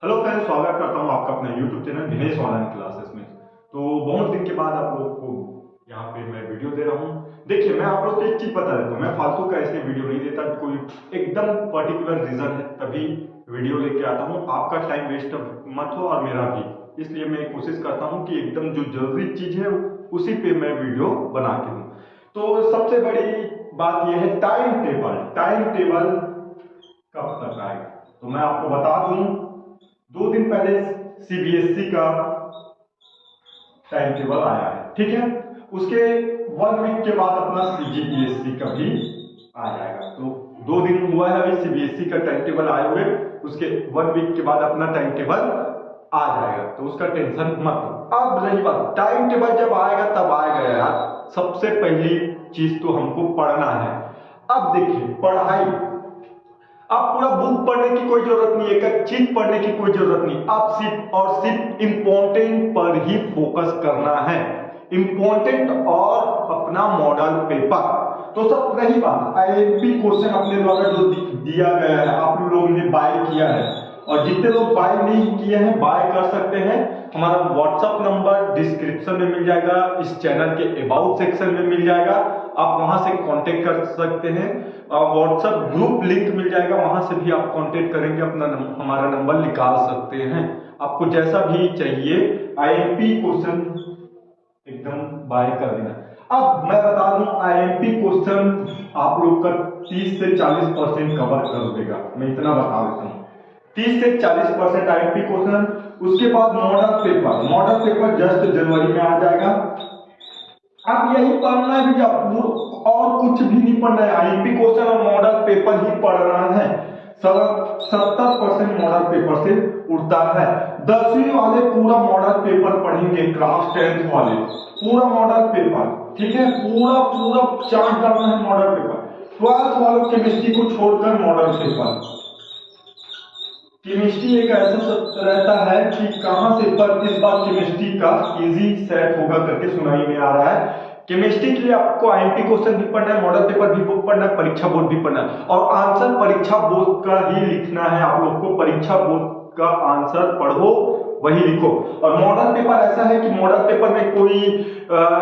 Hello friends, स्वागत करता हूं आपका अपने YouTube channel Dinesh online classes में। तो बहुत दिन के बाद आप लोग को यहाँ पे मैं वीडियो दे रहा हूँ। देखिए, मैं आप लोग को एक चीज बता देता हूँ, मैं फालतू का ऐसे वीडियो नहीं देता। कोई एकदम पर्टिकुलर रीजन है तभी वीडियो लेके आता हूँ। आपका टाइम वेस्ट मत हो और मेरा भी, इसलिए मैं कोशिश करता हूँ कि एकदम जो जरूरी चीज है उसी पे मैं वीडियो बना के दूँ। तो सबसे बड़ी बात यह है टाइम टेबल। टाइम टेबल कब तक आएगा तो मैं आपको बता दूं। 2 दिन पहले सीबीएसई का टाइम टेबल आया है, ठीक है। उसके 1 वीक के बाद अपना सीजीपीएससी का भी आ जाएगा। तो 2 दिन हुआ है अभी सीबीएसई का टाइम टेबल आए हुए। उसके 1 वीक के बाद अपना टाइम टेबल आ जाएगा, तो उसका टेंशन मत लो। अब रही बात, टाइम टेबल जब आएगा तब आएगा यार। सबसे पहली चीज तो हमको पढ़ना है। अब देखिए, पढ़ाई, आप पूरा बुक पढ़ने की कोई जरूरत नहीं है, एक चीज पढ़ने की कोई जरूरत नहीं। आप सिर्फ और सिर्फ इंपॉर्टेंट पर ही फोकस करना है, इंपॉर्टेंट और अपना मॉडल पेपर। तो सब रही बात, आईएमपी क्वेश्चन अपने द्वारा जो दिया गया है, आप लोगों ने बाय किया है, और जितने लोग बाय नहीं किए हैं बाय कर सकते हैं। हमारा व्हाट्सएप नंबर डिस्क्रिप्शन में मिल जाएगा, इस चैनल के अबाउट सेक्शन में मिल जाएगा, आप वहां से कांटेक्ट कर सकते हैं। व्हाट्सएप ग्रुप लिंक मिल जाएगा, वहां से भी आप कांटेक्ट करेंगे, अपना हमारा नंबर निकाल सकते हैं। आपको जैसा भी चाहिए आईएमपी क्वेश्चन एकदम बाय कर देना। अब मैं बता दूं, आईएमपी क्वेश्चन आप लोग का 30 से 40% कवर कर देगा, मैं इतना बता देता हूँ। 30 से 40% आईएमपी क्वेश्चन। उसके बाद model paper, model paper just जनवरी में आ जाएगा। अब यही पढ़ना है भैया, और कुछ भी नहीं पढ़ना है। आईएमपी क्वेश्चन और मॉडल पेपर ही पढ़ना है। 70% मॉडल पेपर से उड़ता है। 10वीं वाले पूरा मॉडल पेपर पढ़ेंगे, क्लास 10th वाले पूरा मॉडल पेपर, ठीक है। पूरा पूरा चार्ट डालना है मॉडल पेपर। 12th वालों केमिस्ट्री को छोड़कर मॉडल पेपर। केमिस्ट्री एक ऐसा रहता है कि कहां से, पर इस बार केमिस्ट्री का इजी सेट होगा करके सुनाई में आ रहा है। केमिस्ट्री के लिए आपको आईएमपी क्वेश्चन भी पढ़ना है, मॉडल पेपर भी बुक पढ़ना है, परीक्षा बोर्ड भी पढ़ना है, और आंसर परीक्षा बोर्ड का ही लिखना है। आप लोग को परीक्षा बोर्ड का आंसर पढ़ो, वही लिखो। और मॉडल पेपर ऐसा है कि मॉडल पेपर में कोई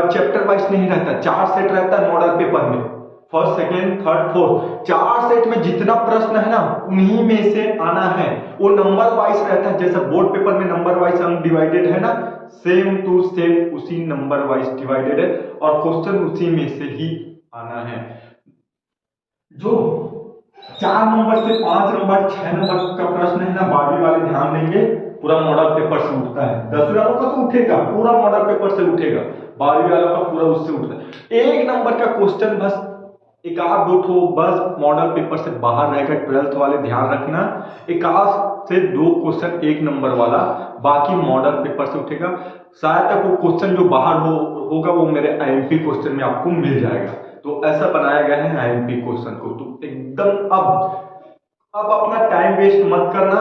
चैप्टर वाइज नहीं रहता, 4 सेट रहता है मॉडल पेपर में। First, second, third, fourth, 4 set में जितना प्रश्न है ना उन्हीं में से आना है। वो नंबर वाइज रहता है, जैसे बोर्ड पेपर में नंबर वाइज अंक डिवाइडेड है ना, सेम टू सेम उसी नंबर वाइज डिवाइडेड है, और क्वेश्चन उसी में से ही आना है। जो 4 नंबर से 5 नंबर 6 नंबर का प्रश्न है ना, 12वीं वाले ध्यान देंगे, पूरा मॉडल पेपर से उठता है। 10वीं वालों का तो उठेगा, पूरा मॉडल पेपर से उठेगा। 12वीं वालों का पूरा उससे उठता है। 1 नंबर का क्वेश्चन बस, एक आध दो ठो बस मॉडल पेपर से बाहर रहेगा। 12th वाले ध्यान रखना, एक आध से 2 क्वेश्चन 1 नंबर वाला, बाकी मॉडल पेपर से उठेगा। शायद तक वो क्वेश्चन जो बाहर होगा वो मेरे आईएमपी क्वेश्चन में आपको मिल जाएगा। तो ऐसा बनाया गया है आईएमपी क्वेश्चन को। तो एकदम अब अपना टाइम वेस्ट मत करना,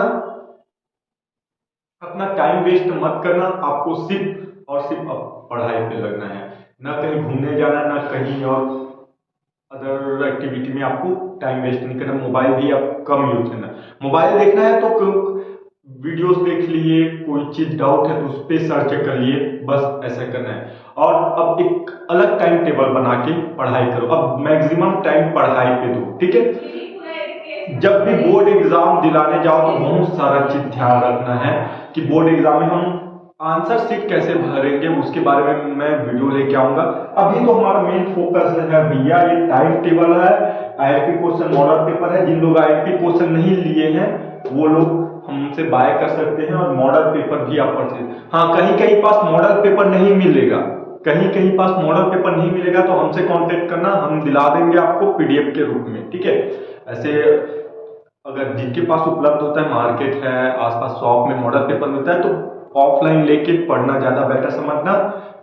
अपना टाइम वेस्ट मत करना। आपको सिर्फ और सिर्फ अब पढ़ाई पे लगना है, ना कहीं घूमने जाना, ना कहीं और अदर एक्टिविटी में आपको टाइम वेस्ट नहीं करना। मोबाइल भी आप कम यूज करना। मोबाइल देखना है तो वीडियोस देख लिए, कोई चीज डाउट है तो उस पर सर्च कर लिए, बस ऐसा करना है। और अब एक अलग टाइम टेबल बना के पढ़ाई करो। अब मैक्सिमम टाइम पढ़ाई पे दो, ठीक है। जब भी बोर्ड एग्जाम दिलाने जाओ तो बहुत सारा चीज ध्यान रखना है कि बोर्ड एग्जाम में हम आंसर शीट कैसे भरेंगे, उसके बारे में मैं वीडियो लेके आऊंगा। अभी तो हमारा मेन फोकस है भैया, ये टाइम टेबल है, आईएमपी क्वेश्चन मॉडल पेपर है। जिन लोग आईएमपी क्वेश्चन नहीं लिए हैं वो लोग हमसे बाय कर सकते हैं, और मॉडल पेपर भी आप पढ़ सकते हैं। हाँ, कहीं कहीं पास मॉडल पेपर नहीं मिलेगा, कहीं कहीं पास मॉडल पेपर नहीं मिलेगा तो हमसे कांटेक्ट करना, हम दिला देंगे आपको पीडीएफ के रूप में, ठीक है। ऐसे अगर जिनके पास उपलब्ध होता है, मार्केट है, आसपास शॉप में मॉडल पेपर मिलता है, तो ऑफलाइन लेके पढ़ना ज्यादा बेटर समझना।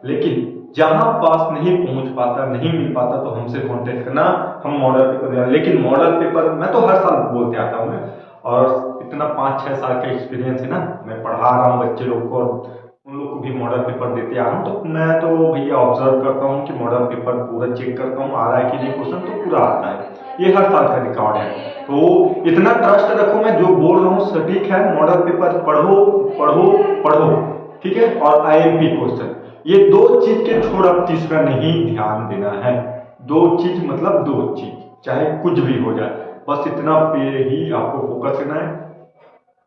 लेकिन जहां पास नहीं पहुंच पाता, नहीं मिल पाता, तो हमसे कांटेक्ट करना, हम मॉडल पेपर देना। लेकिन मॉडल पेपर मैं तो हर साल बोलते आता हूँ, और इतना 5-6 साल का एक्सपीरियंस है ना, मैं पढ़ा रहा हूँ बच्चे लोग को, उन लोग को भी मॉडल पेपर देते आ रहा हूँ। तो मैं तो भैया ऑब्जर्व करता हूँ कि मॉडल पेपर पूरा चेक करता हूँ, आ रहा है कि नहीं क्वेश्चन, तो पूरा आता है। ये हर साल का रिकॉर्ड है। तो इतना ट्रस्ट रखो, मैं जो बोल रहा हूँ सटीक है। मॉडल पेपर पढ़ो पढ़ो पढ़ो, ठीक है। और आईएमपी क्वेश्चन, ये दो चीज के छोड़ अब तीसरा नहीं ध्यान देना है। दो चीज मतलब दो चीज, चाहे कुछ भी हो जाए, बस इतना पे ही आपको फोकस करना है,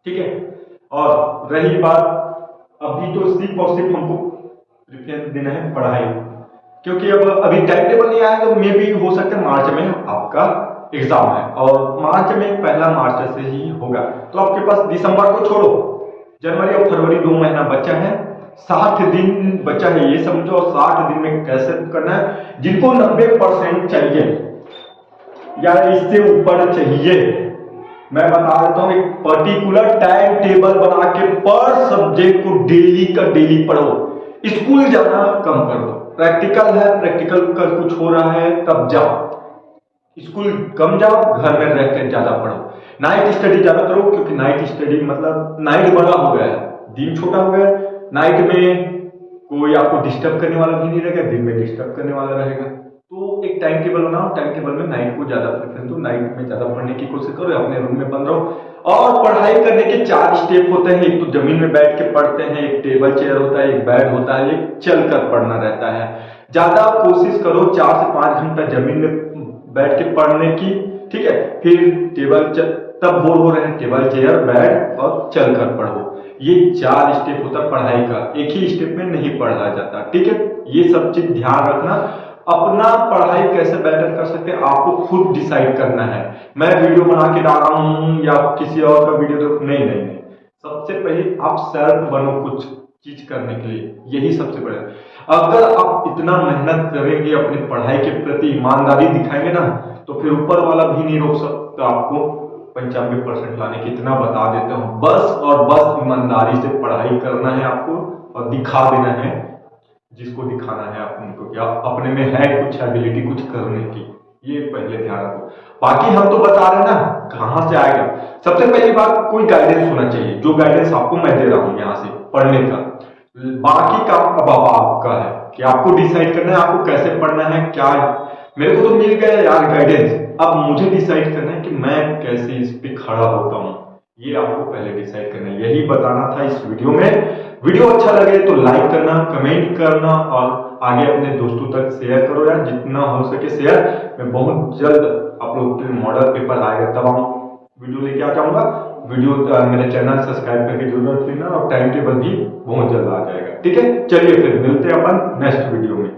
ठीक है। और रही बात, अभी तो सिर्फ और सिर्फ हमको प्रेफरेंस देना है पढ़ाई, क्योंकि अब अभी टाइम टेबल नहीं आया तो मे भी हो सकता है मार्च में आपका एग्जाम है, और मार्च में 1 मार्च से ही होगा। तो आपके पास दिसंबर को छोड़ो, जनवरी और फरवरी 2 महीना बचा है, 60 दिन बचा है, ये समझो। 60 दिन में कैसे करना है, जिनको 90% चाहिए या इससे ऊपर चाहिए, मैं बता देता हूं, एक पर्टिकुलर टाइम टेबल बना के पर सब्जेक्ट को डेली का डेली पढ़ो। स्कूल जाना कम कर दो, प्रैक्टिकल है, प्रैक्टिकल का कुछ हो रहा है तब जाओ, स्कूल कम जाओ, घर में रह कर ज्यादा पढ़ो। नाइट स्टडी ज्यादा करो, क्योंकि नाइट स्टडी मतलब नाइट बड़ा हो गया है, दिन छोटा हो गया है। नाइट में कोई आपको डिस्टर्ब करने वाला भी नहीं रहेगा, दिन में डिस्टर्ब करने वाला रहेगा। तो एक टाइम टेबल बनाओ, टाइम टेबल में नाइट को ज्यादा प्रेफरेंस दो, नाइट में ज्यादा पढ़ने की कोशिश करो, अपने रूम में बंद रहो। और पढ़ाई करने के 4 स्टेप होते हैं, एक तो जमीन में बैठ के पढ़ते हैं, एक टेबल चेयर होता है, एक बेड होता है, एक चलकर पढ़ना रहता है। ज्यादा कोशिश करो 4 से 5 घंटा जमीन में बैठ के पढ़ने की, ठीक है। फिर तब बोर हो रहे हैं, टेबल चेयर बेड और चलकर पढ़ो। ये 4 स्टेप होता है पढ़ाई का, एक ही स्टेप में नहीं पढ़ा जाता, ठीक है। ये सब चीज ध्यान रखना। अपना पढ़ाई कैसे बेटर कर सकते हैं आपको खुद डिसाइड करना है। मैं वीडियो बना के डाल रहा हूं या किसी और का वीडियो देखो, नहीं नहीं नहीं, सबसे पहले आप सेल्फ बनो कुछ चीज करने के लिए, यही सबसे बड़ा। अगर आप इतना मेहनत करेंगे, अपनी पढ़ाई के प्रति ईमानदारी दिखाएंगे ना, तो फिर ऊपर वाला भी नहीं रोक सकता आपको 95% लाने की। इतना बता देता हूं, बस और बस ईमानदारी से पढ़ाई करना है आपको, और दिखा देना है जिसको दिखाना है आपको, कि आप अपने में है कुछ एबिलिटी कुछ करने की। ये पहले ध्यान रखो। बाकी हम तो बता रहे हैं ना, कहां से आएगा। सबसे पहली बात, कोई गाइडेंस होना चाहिए, जो गाइडेंस आपको मैं दे रहा हूं यहां से पढ़ने का। बाकी काम अब आपका है कि आपको डिसाइड करना है आपको कैसे पढ़ना है। क्या मेरे को तो मिल गया यार गाइडेंस, अब मुझे डिसाइड करना है कि मैं कैसे इस पे खड़ा होता हूं। ये आपको पहले डिसाइड करना है, यही बताना था इस वीडियो में। वीडियो अच्छा लगे तो लाइक करना, कमेंट करना, और आगे अपने दोस्तों तक शेयर करो यार, जितना हो सके शेयर। मैं बहुत जल्द आप लोग के मॉडल पेपर आएगा तब हम वीडियो लेके आ जाऊंगा। वीडियो मेरे चैनल सब्सक्राइब करके जरूरत लेना, और टाइम टेबल भी बहुत जल्द आ जाएगा, ठीक है। चलिए फिर मिलते हैं अपन नेक्स्ट वीडियो में।